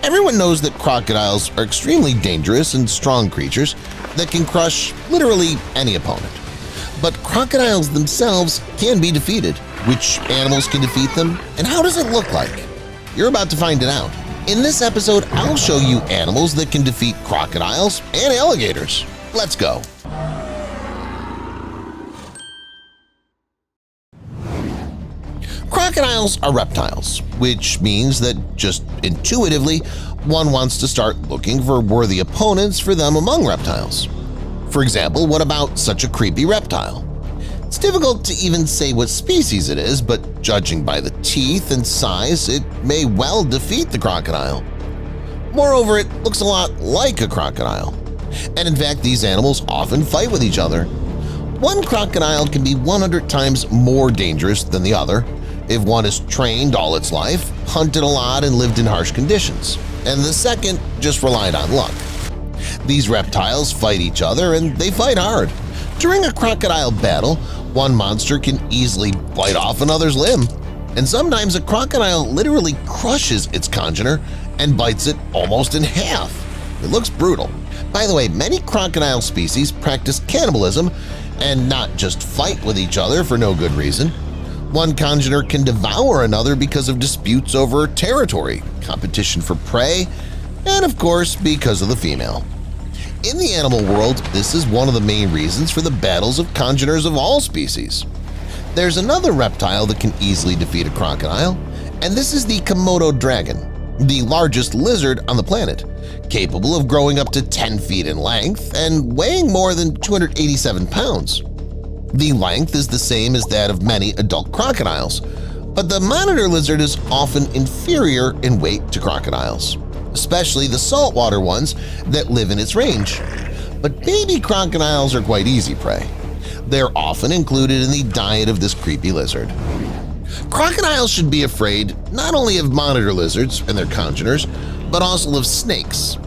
Everyone knows that crocodiles are extremely dangerous and strong creatures that can crush literally any opponent. But crocodiles themselves can be defeated. Which animals can defeat them, and how does it look like? You're about to find it out. In this episode, I'll show you animals that can defeat crocodiles and alligators. Let's go! Crocodiles are reptiles, which means that just intuitively, one wants to start looking for worthy opponents for them among reptiles. For example, what about such a creepy reptile? It's difficult to even say what species it is, but judging by the teeth and size, it may well defeat the crocodile. Moreover, it looks a lot like a crocodile. And in fact, these animals often fight with each other. One crocodile can be 100 times more dangerous than the other if one is trained all its life, hunted a lot, and lived in harsh conditions, and the second just relied on luck. These reptiles fight each other, and they fight hard. During a crocodile battle, one monster can easily bite off another's limb, and sometimes a crocodile literally crushes its congener and bites it almost in half. It looks brutal. By the way, many crocodile species practice cannibalism and not just fight with each other for no good reason. One congener can devour another because of disputes over territory, competition for prey, and of course because of the female. In the animal world, this is one of the main reasons for the battles of congeners of all species. There's another reptile that can easily defeat a crocodile, and this is the Komodo dragon, the largest lizard on the planet, capable of growing up to 10 feet in length and weighing more than 287 pounds. The length is the same as that of many adult crocodiles, but the monitor lizard is often inferior in weight to crocodiles, especially the saltwater ones that live in its range. But baby crocodiles are quite easy prey. They're often included in the diet of this creepy lizard. Crocodiles should be afraid not only of monitor lizards and their congeners, but also of snakes.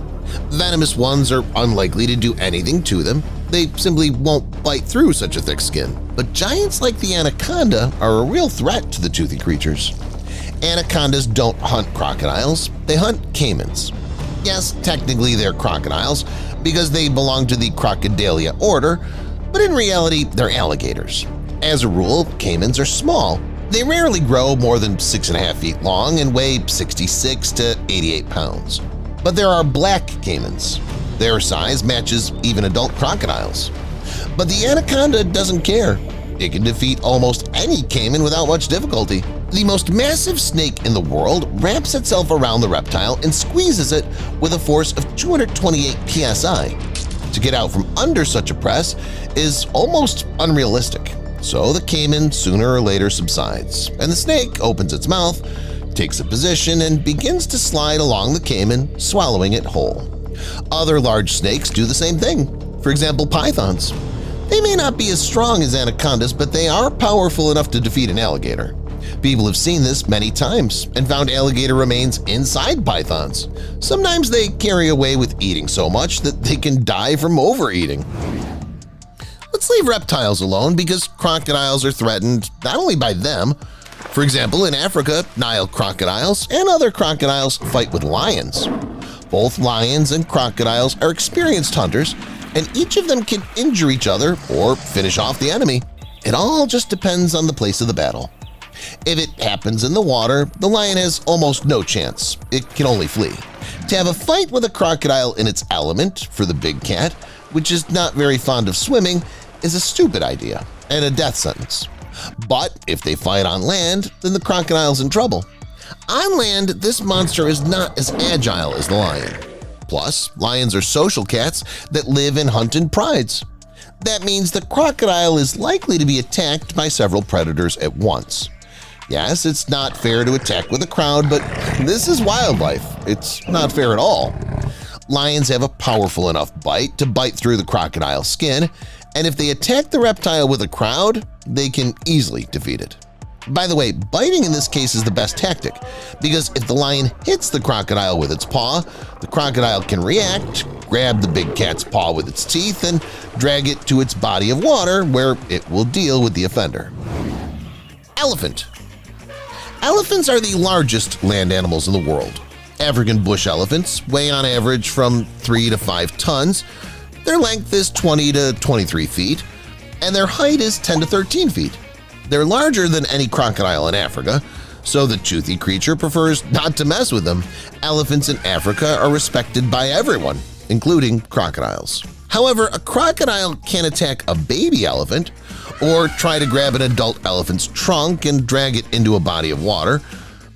Venomous ones are unlikely to do anything to them. They simply won't bite through such a thick skin. But giants like the anaconda are a real threat to the toothy creatures. Anacondas don't hunt crocodiles, they hunt caimans. Yes, technically they're crocodiles because they belong to the Crocodilia order, but in reality they're alligators. As a rule, caimans are small. They rarely grow more than 6.5 feet long and weigh 66 to 88 pounds. But there are black caimans. Their size matches even adult crocodiles. But the anaconda doesn't care. It can defeat almost any caiman without much difficulty. The most massive snake in the world wraps itself around the reptile and squeezes it with a force of 228 psi. To get out from under such a press is almost unrealistic. So the caiman sooner or later subsides, and the snake opens its mouth, takes a position, and begins to slide along the caiman, swallowing it whole. Other large snakes do the same thing. For example, pythons. They may not be as strong as anacondas, but they are powerful enough to defeat an alligator. People have seen this many times and found alligator remains inside pythons. Sometimes they carry away with eating so much that they can die from overeating. Let's leave reptiles alone because crocodiles are threatened not only by them. For example, in Africa, Nile crocodiles and other crocodiles fight with lions. Both lions and crocodiles are experienced hunters, and each of them can injure each other or finish off the enemy. It all just depends on the place of the battle. If it happens in the water, the lion has almost no chance. It can only flee. To have a fight with a crocodile in its element for the big cat, which is not very fond of swimming, is a stupid idea and a death sentence. But if they fight on land, then the crocodile's in trouble. On land, this monster is not as agile as the lion. Plus, lions are social cats that live and hunt in prides. That means the crocodile is likely to be attacked by several predators at once. Yes, it's not fair to attack with a crowd, but this is wildlife. It's not fair at all. Lions have a powerful enough bite to bite through the crocodile's skin, and if they attack the reptile with a crowd, they can easily defeat it. By the way, biting in this case is the best tactic, because if the lion hits the crocodile with its paw, the crocodile can react, grab the big cat's paw with its teeth, and drag it to its body of water where it will deal with the offender. Elephant. Elephants are the largest land animals in the world. African bush elephants weigh on average from 3 to 5 tons, their length is 20 to 23 feet, and their height is 10 to 13 feet. They're larger than any crocodile in Africa, so the toothy creature prefers not to mess with them. Elephants in Africa are respected by everyone, including crocodiles. However, a crocodile can attack a baby elephant or try to grab an adult elephant's trunk and drag it into a body of water,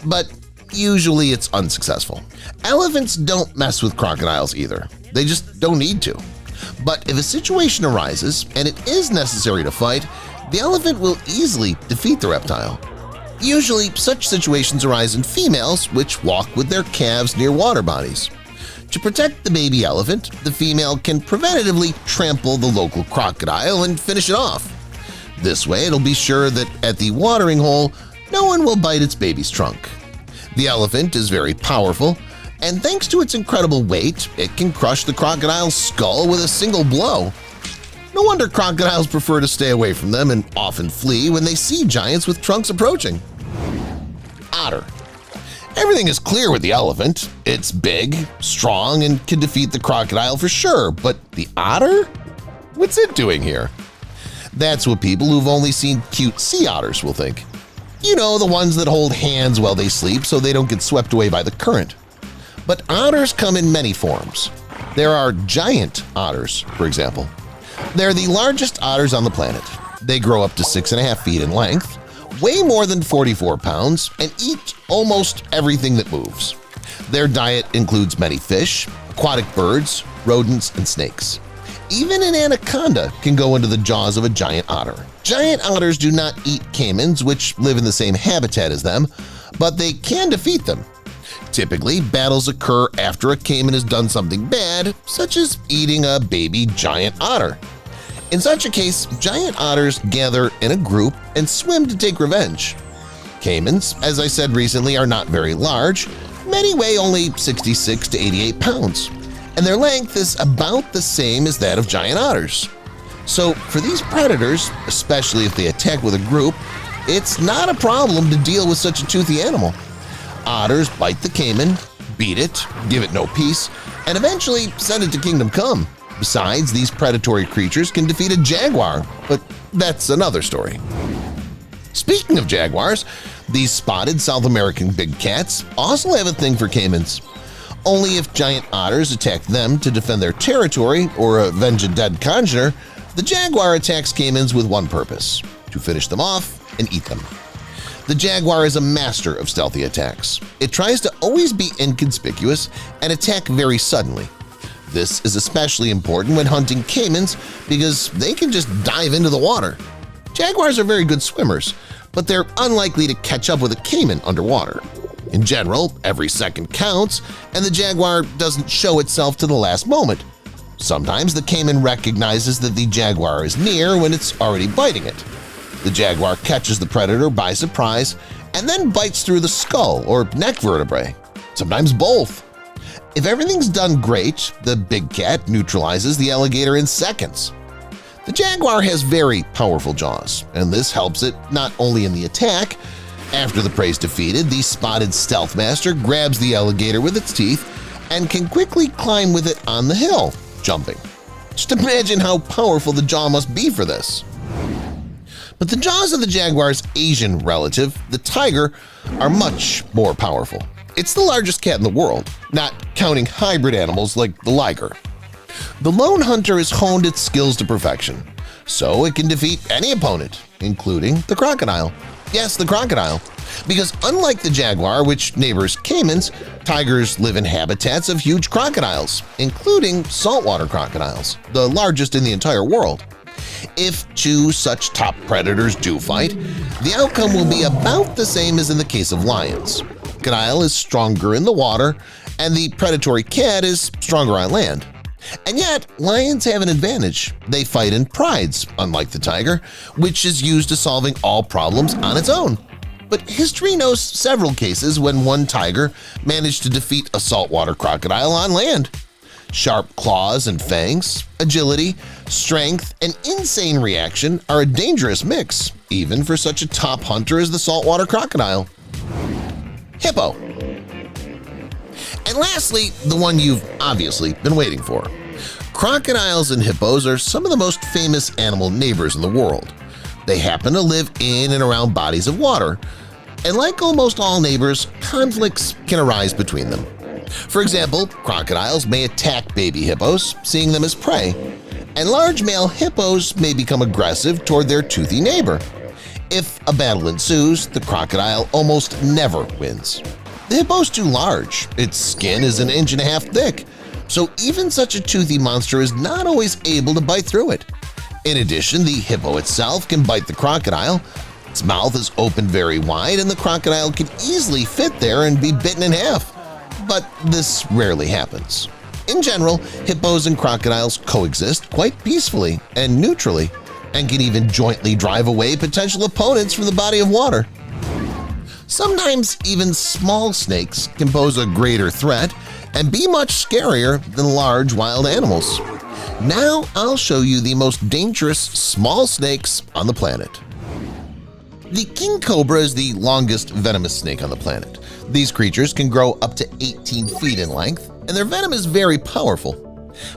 but usually it's unsuccessful. Elephants don't mess with crocodiles either. They just don't need to. But if a situation arises and it is necessary to fight, the elephant will easily defeat the reptile. Usually, such situations arise in females which walk with their calves near water bodies. To protect the baby elephant, the female can preventatively trample the local crocodile and finish it off. This way, it'll be sure that at the watering hole, no one will bite its baby's trunk. The elephant is very powerful, and thanks to its incredible weight, it can crush the crocodile's skull with a single blow. No wonder crocodiles prefer to stay away from them and often flee when they see giants with trunks approaching. Otter. Everything is clear with the elephant. It's big, strong, and can defeat the crocodile for sure, but the otter? What's it doing here? That's what people who've only seen cute sea otters will think. You know, the ones that hold hands while they sleep so they don't get swept away by the current. But otters come in many forms. There are giant otters, for example. They're the largest otters on the planet. They grow up to 6.5 feet in length, weigh more than 44 pounds, and eat almost everything that moves. Their diet includes many fish, aquatic birds, rodents, and snakes. Even an anaconda can go into the jaws of a giant otter. Giant otters do not eat caimans, which live in the same habitat as them, but they can defeat them. Typically, battles occur after a caiman has done something bad, such as eating a baby giant otter. In such a case, giant otters gather in a group and swim to take revenge. Caimans, as I said recently, are not very large. Many weigh only 66 to 88 pounds, and their length is about the same as that of giant otters. So for these predators, especially if they attack with a group, it's not a problem to deal with such a toothy animal. Otters bite the caiman, beat it, give it no peace, and eventually send it to Kingdom Come. Besides, these predatory creatures can defeat a jaguar, but that's another story. Speaking of jaguars, these spotted South American big cats also have a thing for caimans. Only if giant otters attack them to defend their territory or avenge a dead congener, the jaguar attacks caimans with one purpose: to finish them off and eat them. The jaguar is a master of stealthy attacks. It tries to always be inconspicuous and attack very suddenly. This is especially important when hunting caimans because they can just dive into the water. Jaguars are very good swimmers, but they're unlikely to catch up with a caiman underwater. In general, every second counts, and the jaguar doesn't show itself to the last moment. Sometimes the caiman recognizes that the jaguar is near when it's already biting it. The jaguar catches the predator by surprise and then bites through the skull or neck vertebrae, sometimes both. If everything's done great, the big cat neutralizes the alligator in seconds. The jaguar has very powerful jaws, and this helps it not only in the attack. After the prey's defeated, the spotted stealth master grabs the alligator with its teeth and can quickly climb with it on the hill, jumping. Just imagine how powerful the jaw must be for this. But the jaws of the jaguar's Asian relative, the tiger, are much more powerful. It's the largest cat in the world, not counting hybrid animals like the liger. The lone hunter has honed its skills to perfection, so it can defeat any opponent, including the crocodile. Yes, the crocodile. Because unlike the jaguar, which neighbors caimans, tigers live in habitats of huge crocodiles, including saltwater crocodiles, the largest in the entire world. If two such top predators do fight, the outcome will be about the same as in the case of lions. Crocodile is stronger in the water, and the predatory cat is stronger on land. And yet, lions have an advantage. They fight in prides, unlike the tiger, which is used to solving all problems on its own. But history knows several cases when one tiger managed to defeat a saltwater crocodile on land. Sharp claws and fangs, agility, strength, and insane reaction are a dangerous mix, even for such a top hunter as the saltwater crocodile. Hippo. And lastly, the one you've obviously been waiting for. Crocodiles and hippos are some of the most famous animal neighbors in the world. They happen to live in and around bodies of water, and like almost all neighbors, conflicts can arise between them. For example, crocodiles may attack baby hippos, seeing them as prey, and large male hippos may become aggressive toward their toothy neighbor. If a battle ensues, the crocodile almost never wins. The hippo's too large, its skin is 1.5 inches thick, so even such a toothy monster is not always able to bite through it. In addition, the hippo itself can bite the crocodile. Its mouth is open very wide and the crocodile can easily fit there and be bitten in half. But this rarely happens. In general, hippos and crocodiles coexist quite peacefully and neutrally, and can even jointly drive away potential opponents from the body of water. Sometimes even small snakes can pose a greater threat and be much scarier than large wild animals. Now I'll show you the most dangerous small snakes on the planet. The king cobra is the longest venomous snake on the planet. These creatures can grow up to 18 feet in length, and their venom is very powerful.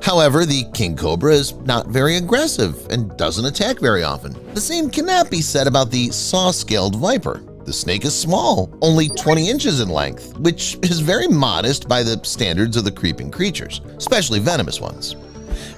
However, the king cobra is not very aggressive and doesn't attack very often. The same cannot be said about the saw-scaled viper. The snake is small, only 20 inches in length, which is very modest by the standards of the creeping creatures, especially venomous ones.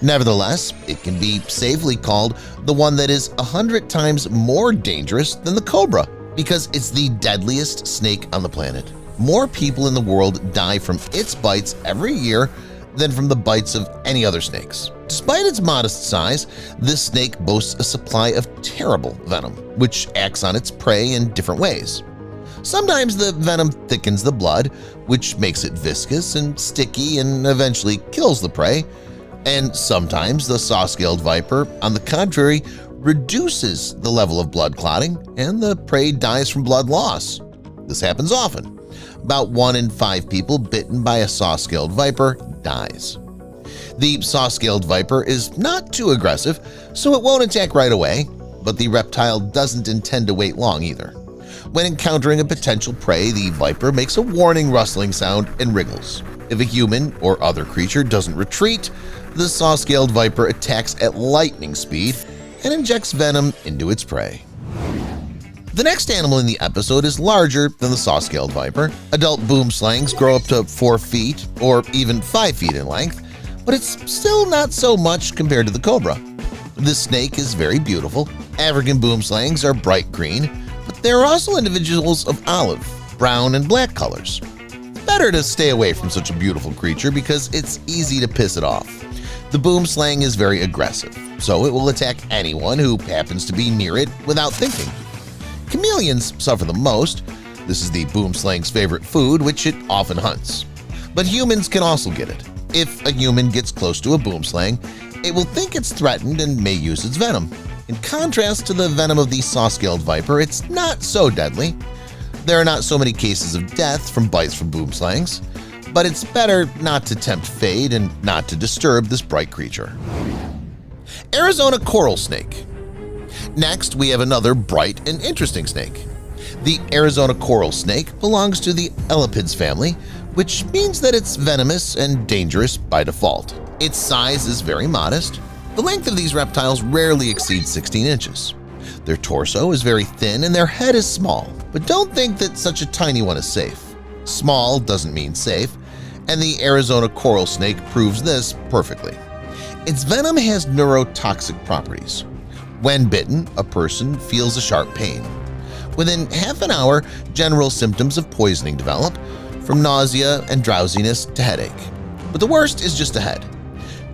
Nevertheless, it can be safely called the one that is 100 times more dangerous than the cobra because it's the deadliest snake on the planet. More people in the world die from its bites every year than from the bites of any other snakes. Despite its modest size, this snake boasts a supply of terrible venom, which acts on its prey in different ways. Sometimes the venom thickens the blood, which makes it viscous and sticky and eventually kills the prey. And sometimes the saw-scaled viper, on the contrary, reduces the level of blood clotting and the prey dies from blood loss. This happens often. About 1 in 5 people bitten by a saw-scaled viper dies. The saw-scaled viper is not too aggressive, so it won't attack right away, but the reptile doesn't intend to wait long either. When encountering a potential prey, the viper makes a warning rustling sound and wriggles. If a human or other creature doesn't retreat, the saw-scaled viper attacks at lightning speed and injects venom into its prey. The next animal in the episode is larger than the saw-scaled viper. Adult boomslangs grow up to 4 feet or even 5 feet in length, but it's still not so much compared to the cobra. This snake is very beautiful. African boomslangs are bright green, but there are also individuals of olive, brown, and black colors. It's better to stay away from such a beautiful creature because it's easy to piss it off. The boomslang is very aggressive, so it will attack anyone who happens to be near it without thinking. Chameleons suffer the most. This is the boomslang's favorite food, which it often hunts. But humans can also get it. If a human gets close to a boomslang, it will think it's threatened and may use its venom. In contrast to the venom of the saw-scaled viper, it's not so deadly. There are not so many cases of death from bites from boomslangs, but it's better not to tempt fate and not to disturb this bright creature. Arizona coral snake. Next, we have another bright and interesting snake. The Arizona coral snake belongs to the Elapids family, which means that it's venomous and dangerous by default. Its size is very modest. The length of these reptiles rarely exceeds 16 inches. Their torso is very thin and their head is small, but don't think that such a tiny one is safe. Small doesn't mean safe, and the Arizona coral snake proves this perfectly. Its venom has neurotoxic properties. When bitten, a person feels a sharp pain. Within half an hour, general symptoms of poisoning develop, from nausea and drowsiness to headache. But the worst is just ahead.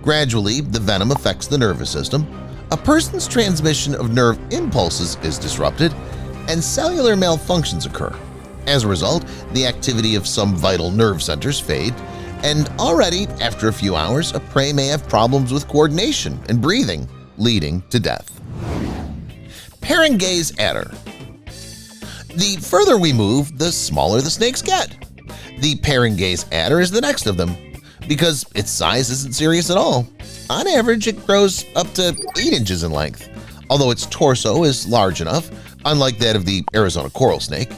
Gradually, the venom affects the nervous system, a person's transmission of nerve impulses is disrupted, and cellular malfunctions occur. As a result, the activity of some vital nerve centers fade, and already, after a few hours, a prey may have problems with coordination and breathing, leading to death. Perengay's adder. The further we move, the smaller the snakes get. The Perengay's adder is the next of them, because its size isn't serious at all. On average, it grows up to 8 inches in length, although its torso is large enough, unlike that of the Arizona coral snake.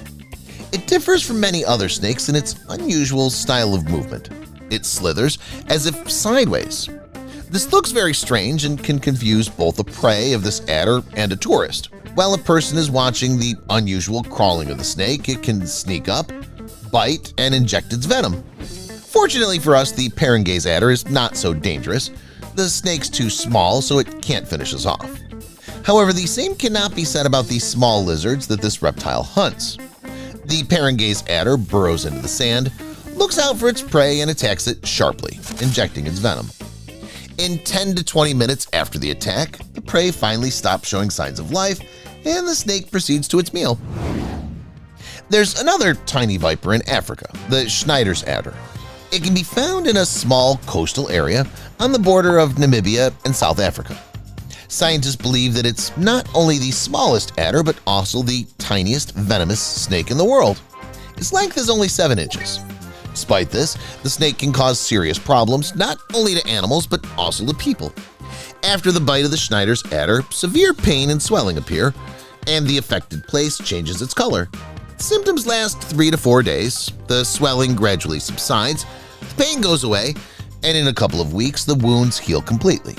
It differs from many other snakes in its unusual style of movement. It slithers as if sideways. This looks very strange and can confuse both the prey of this adder and a tourist. While a person is watching the unusual crawling of the snake, it can sneak up, bite, and inject its venom. Fortunately for us, the Perengay's adder is not so dangerous. The snake's too small, so it can't finish us off. However, the same cannot be said about the small lizards that this reptile hunts. The Perengay's adder burrows into the sand, looks out for its prey, and attacks it sharply, injecting its venom. In 10 to 20 minutes after the attack, the prey finally stops showing signs of life, and the snake proceeds to its meal. There's another tiny viper in Africa, the Schneider's adder. It can be found in a small coastal area on the border of Namibia and South Africa. Scientists believe that it's not only the smallest adder but also the tiniest venomous snake in the world. Its length is only 7 inches. Despite this, the snake can cause serious problems not only to animals but also to people. After the bite of the Schneider's adder, severe pain and swelling appear, and the affected place changes its color. Symptoms last 3 to 4 days, the swelling gradually subsides, the pain goes away, and in a couple of weeks the wounds heal completely.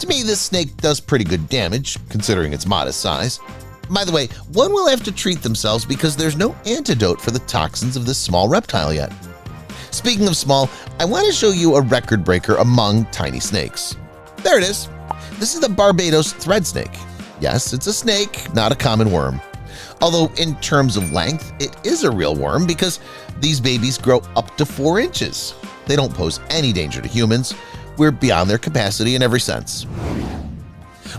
To me, this snake does pretty good damage, considering its modest size. By the way, one will have to treat themselves because there's no antidote for the toxins of this small reptile yet. Speaking of small, I want to show you a record breaker among tiny snakes. There it is. This is the Barbados thread snake. Yes, it's a snake, not a common worm. Although in terms of length, it is a real worm because these babies grow up to 4 inches. They don't pose any danger to humans. We're beyond their capacity in every sense.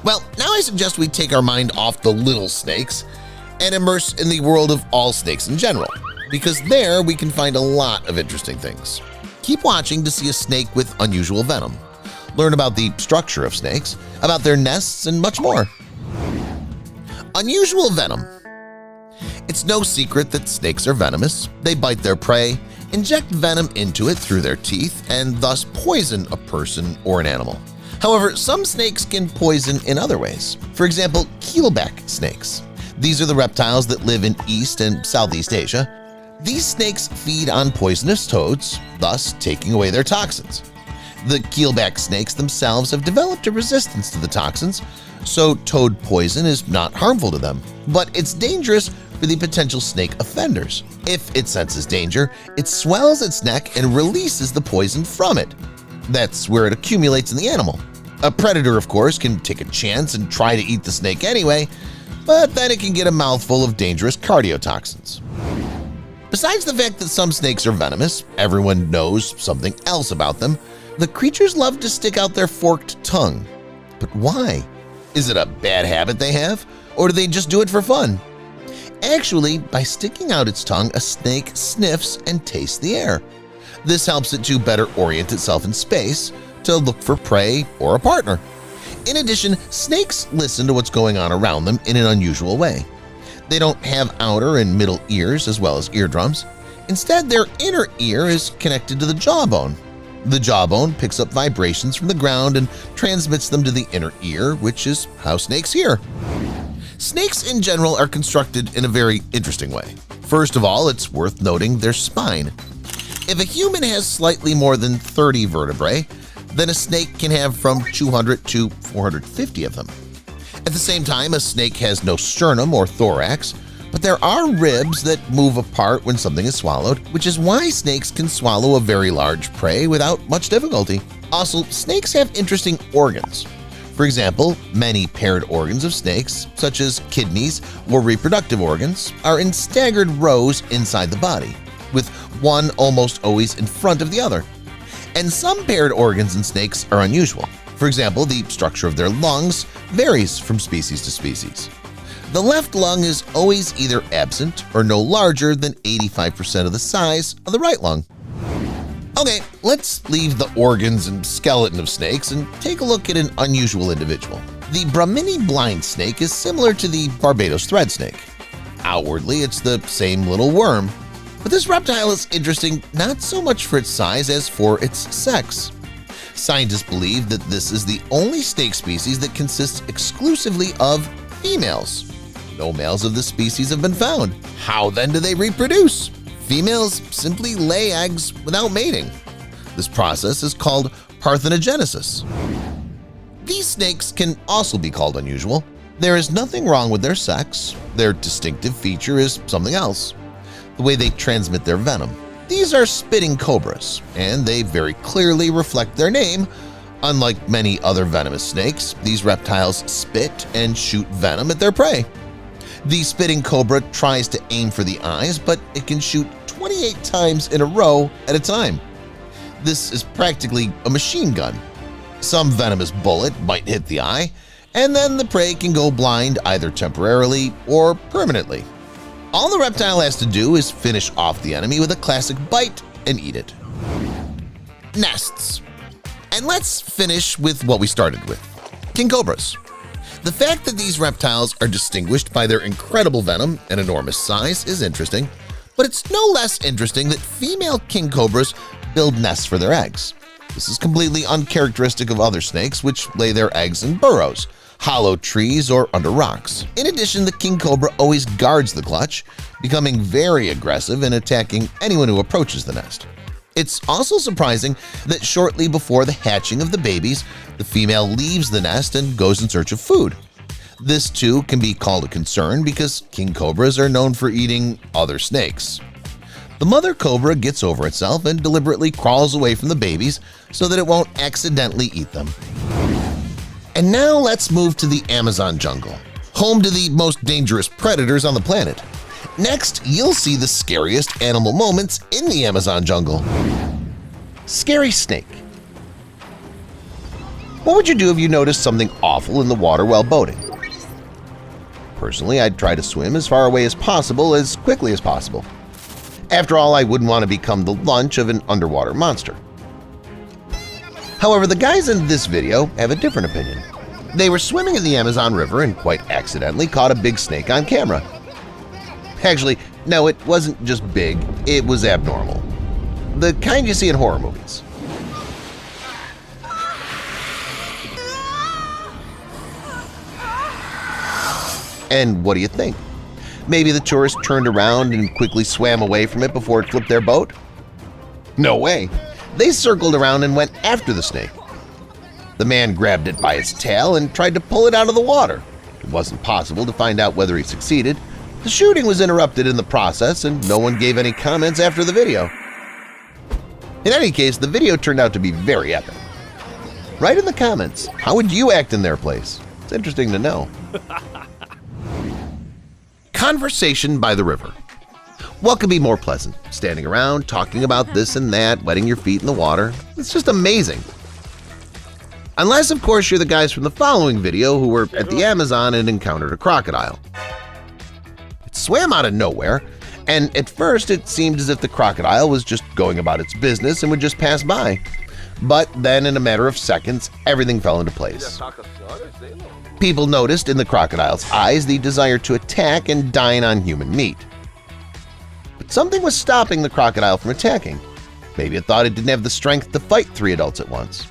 Well, now I suggest we take our mind off the little snakes and immerse in the world of all snakes in general, because there we can find a lot of interesting things. Keep watching to see a snake with unusual venom. Learn about the structure of snakes, about their nests, and much more. Unusual venom. It's no secret that snakes are venomous. They bite their prey, inject venom into it through their teeth, and thus poison a person or an animal. However, some snakes can poison in other ways. For example, keelback snakes. These are the reptiles that live in East and Southeast Asia. These snakes feed on poisonous toads, thus taking away their toxins. The keelback snakes themselves have developed a resistance to the toxins, so toad poison is not harmful to them, but it's dangerous for the potential snake offenders. If it senses danger, it swells its neck and releases the poison from it. That's where it accumulates in the animal. A predator, of course, can take a chance and try to eat the snake anyway, but then it can get a mouthful of dangerous cardiotoxins. Besides the fact that some snakes are venomous, everyone knows something else about them. The creatures love to stick out their forked tongue. But why? Is it a bad habit they have, or do they just do it for fun? Actually, by sticking out its tongue, a snake sniffs and tastes the air. This helps it to better orient itself in space, to look for prey or a partner. In addition, snakes listen to what's going on around them in an unusual way. They don't have outer and middle ears as well as eardrums. Instead, their inner ear is connected to the jawbone. The jawbone picks up vibrations from the ground and transmits them to the inner ear, which is how snakes hear. Snakes in general are constructed in a very interesting way. First of all, it's worth noting their spine. If a human has slightly more than 30 vertebrae, then a snake can have from 200 to 450 of them. At the same time, a snake has no sternum or thorax, but there are ribs that move apart when something is swallowed, which is why snakes can swallow a very large prey without much difficulty. Also, snakes have interesting organs. For example, many paired organs of snakes, such as kidneys or reproductive organs, are in staggered rows inside the body, with one almost always in front of the other. And some paired organs in snakes are unusual. For example, the structure of their lungs varies from species to species. The left lung is always either absent or no larger than 85% of the size of the right lung. Okay, let's leave the organs and skeleton of snakes and take a look at an unusual individual. The Brahmini blind snake is similar to the Barbados thread snake. Outwardly, it's the same little worm. But this reptile is interesting not so much for its size as for its sex. Scientists believe that this is the only snake species that consists exclusively of females. No males of this species have been found. How then do they reproduce? Females simply lay eggs without mating. This process is called parthenogenesis. These snakes can also be called unusual. There is nothing wrong with their sex. Their distinctive feature is something else: the way they transmit their venom. These are spitting cobras, and they very clearly reflect their name. Unlike many other venomous snakes, these reptiles spit and shoot venom at their prey. The spitting cobra tries to aim for the eyes, but it can shoot 28 times in a row at a time. This is practically a machine gun. Some venomous bullet might hit the eye, and then the prey can go blind either temporarily or permanently. All the reptile has to do is finish off the enemy with a classic bite and eat it. Nests. And let's finish with what we started with: king cobras. The fact that these reptiles are distinguished by their incredible venom and enormous size is interesting, but it's no less interesting that female king cobras build nests for their eggs. This is completely uncharacteristic of other snakes, which lay their eggs in burrows, hollow trees, or under rocks. In addition, the king cobra always guards the clutch, becoming very aggressive and attacking anyone who approaches the nest. It's also surprising that shortly before the hatching of the babies, the female leaves the nest and goes in search of food. This too can be called a concern because king cobras are known for eating other snakes. The mother cobra gets over itself and deliberately crawls away from the babies so that it won't accidentally eat them. And now let's move to the Amazon jungle, home to the most dangerous predators on the planet. Next, you'll see the scariest animal moments in the Amazon jungle. Scary snake. What would you do if you noticed something awful in the water while boating? Personally, I'd try to swim as far away as possible, as quickly as possible. After all, I wouldn't want to become the lunch of an underwater monster. However, the guys in this video have a different opinion. They were swimming in the Amazon River and quite accidentally caught a big snake on camera. Actually, no, it wasn't just big, it was abnormal. The kind you see in horror movies. And what do you think? Maybe the tourists turned around and quickly swam away from it before it flipped their boat? No way! They circled around and went after the snake. The man grabbed it by its tail and tried to pull it out of the water. It wasn't possible to find out whether he succeeded. The shooting was interrupted in the process, and no one gave any comments after the video. In any case, the video turned out to be very epic. Write in the comments, how would you act in their place? It's interesting to know. Conversation by the river. What could be more pleasant? Standing around, talking about this and that, wetting your feet in the water. It's just amazing. Unless, of course, you're the guys from the following video who were at the Amazon and encountered a crocodile. It swam out of nowhere, and at first it seemed as if the crocodile was just going about its business and would just pass by. But then in a matter of seconds, everything fell into place. People noticed in the crocodile's eyes the desire to attack and dine on human meat. But something was stopping the crocodile from attacking. Maybe it thought it didn't have the strength to fight 3 adults at once.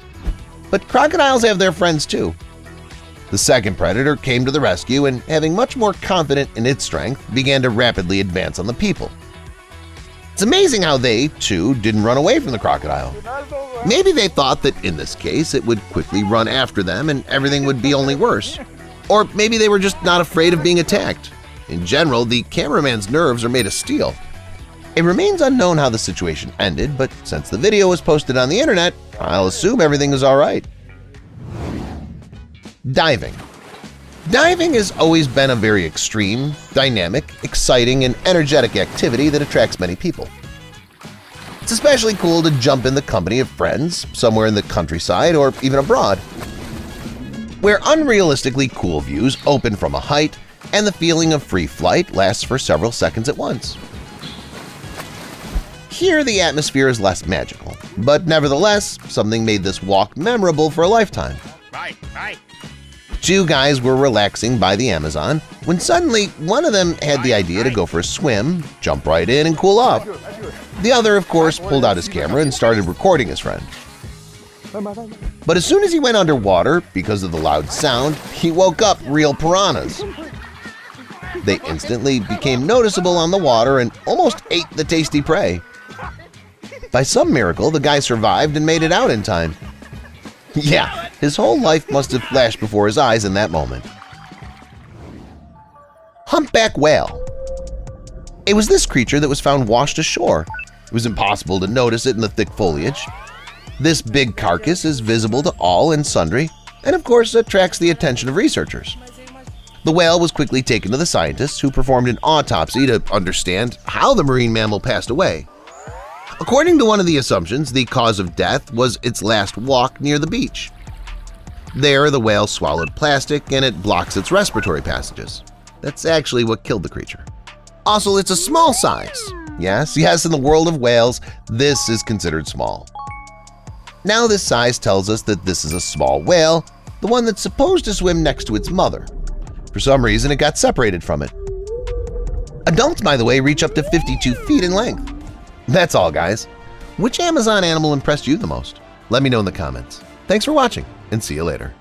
But crocodiles have their friends too. The second predator came to the rescue and, having much more confidence in its strength, began to rapidly advance on the people. It's amazing how they, too, didn't run away from the crocodile. Maybe they thought that in this case it would quickly run after them and everything would be only worse. Or maybe they were just not afraid of being attacked. In general, the cameraman's nerves are made of steel. It remains unknown how the situation ended, but since the video was posted on the internet, I'll assume everything is all right. Diving. Diving has always been a very extreme, dynamic, exciting, and energetic activity that attracts many people. It's especially cool to jump in the company of friends, somewhere in the countryside or even abroad, where unrealistically cool views open from a height and the feeling of free flight lasts for several seconds at once. Here, the atmosphere is less magical, but nevertheless, something made this walk memorable for a lifetime. Right. 2 guys were relaxing by the Amazon when suddenly one of them had the idea to go for a swim, jump right in, and cool off. The other, of course, pulled out his camera and started recording his friend. But as soon as he went underwater, because of the loud sound, he woke up real piranhas. They instantly became noticeable on the water and almost ate the tasty prey. By some miracle, the guy survived and made it out in time. Yeah, his whole life must have flashed before his eyes in that moment. Humpback whale. It was this creature that was found washed ashore. It was impossible to notice it in the thick foliage. This big carcass is visible to all and sundry, and of course attracts the attention of researchers. The whale was quickly taken to the scientists, who performed an autopsy to understand how the marine mammal passed away. According to one of the assumptions, the cause of death was its last walk near the beach. There, the whale swallowed plastic and it blocks its respiratory passages. That's actually what killed the creature. Also, it's a small size. Yes, in the world of whales, this is considered small. Now this size tells us that this is a small whale, the one that's supposed to swim next to its mother. For some reason, it got separated from it. Adults, by the way, reach up to 52 feet in length. That's all, guys. Which Amazon animal impressed you the most? Let me know in the comments. Thanks for watching, and see you later.